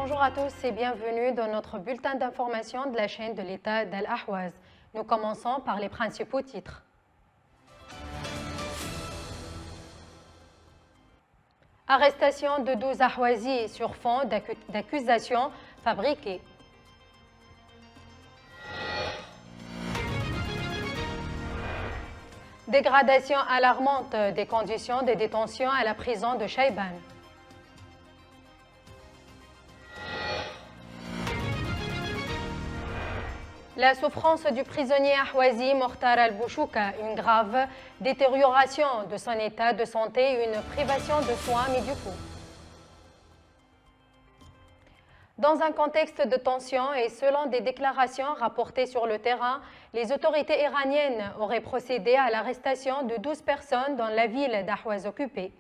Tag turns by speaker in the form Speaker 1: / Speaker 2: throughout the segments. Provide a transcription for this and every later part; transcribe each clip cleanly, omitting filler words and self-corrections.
Speaker 1: Bonjour à tous et bienvenue dans notre bulletin d'information de la chaîne de l'État d'Al-Ahwaz. Nous commençons par les principaux titres. Arrestation de 12 Ahwazis sur fond d'accusations fabriquées. Dégradation alarmante des conditions de détention à la prison de Chaïban. La souffrance du prisonnier ahwazi Mokhtar al-Bouchouka, une grave détérioration de son état de santé et une privation de soins médicaux. Dans un contexte de tension et selon des déclarations rapportées sur le terrain, les autorités iraniennes auraient procédé à l'arrestation de 12 personnes dans la ville d'Ahwaz occupée.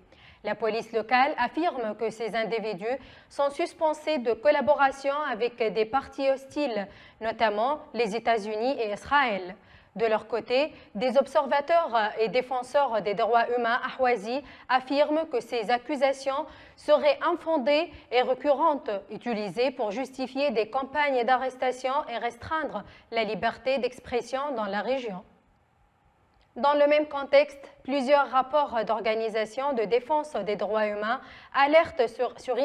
Speaker 1: La police locale affirme que ces individus sont suspensés de collaboration avec des partis hostiles, notamment les États-Unis et Israël. De leur côté, des observateurs et défenseurs des droits humains ahwazis affirment que ces accusations seraient infondées et récurrentes, utilisées pour justifier des campagnes d'arrestation et restreindre la liberté d'expression dans la région. Dans le même contexte, plusieurs rapports d'organisations de défense des droits humains alertent sur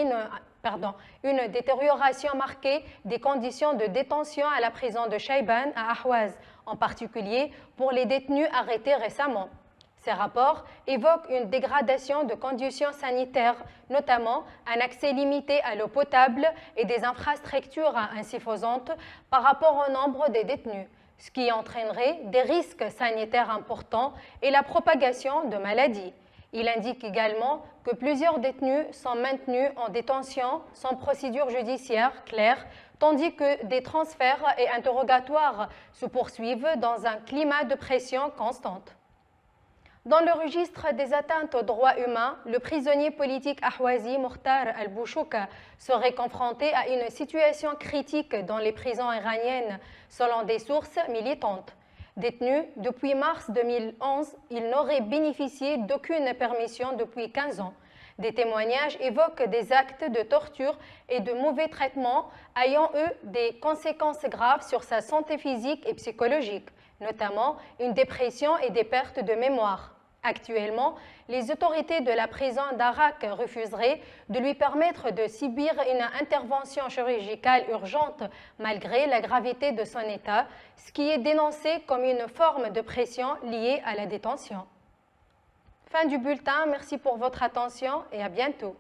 Speaker 1: une détérioration marquée des conditions de détention à la prison de Chaïban à Ahwaz, en particulier pour les détenus arrêtés récemment. Ces rapports évoquent une dégradation de conditions sanitaires, notamment un accès limité à l'eau potable et des infrastructures insuffisantes par rapport au nombre des détenus, ce qui entraînerait des risques sanitaires importants et la propagation de maladies. Il indique également que plusieurs détenus sont maintenus en détention sans procédure judiciaire claire, tandis que des transferts et interrogatoires se poursuivent dans un climat de pression constante. Dans le registre des atteintes aux droits humains, le prisonnier politique ahwazi Mokhtar al-Bouchouka serait confronté à une situation critique dans les prisons iraniennes, selon des sources militantes. Détenu depuis mars 2011, il n'aurait bénéficié d'aucune permission depuis 15 ans. Des témoignages évoquent des actes de torture et de mauvais traitements ayant eu des conséquences graves sur sa santé physique et psychologique, notamment une dépression et des pertes de mémoire. Actuellement, les autorités de la prison d'Arak refuseraient de lui permettre de subir une intervention chirurgicale urgente malgré la gravité de son état, ce qui est dénoncé comme une forme de pression liée à la détention. Fin du bulletin, merci pour votre attention et à bientôt.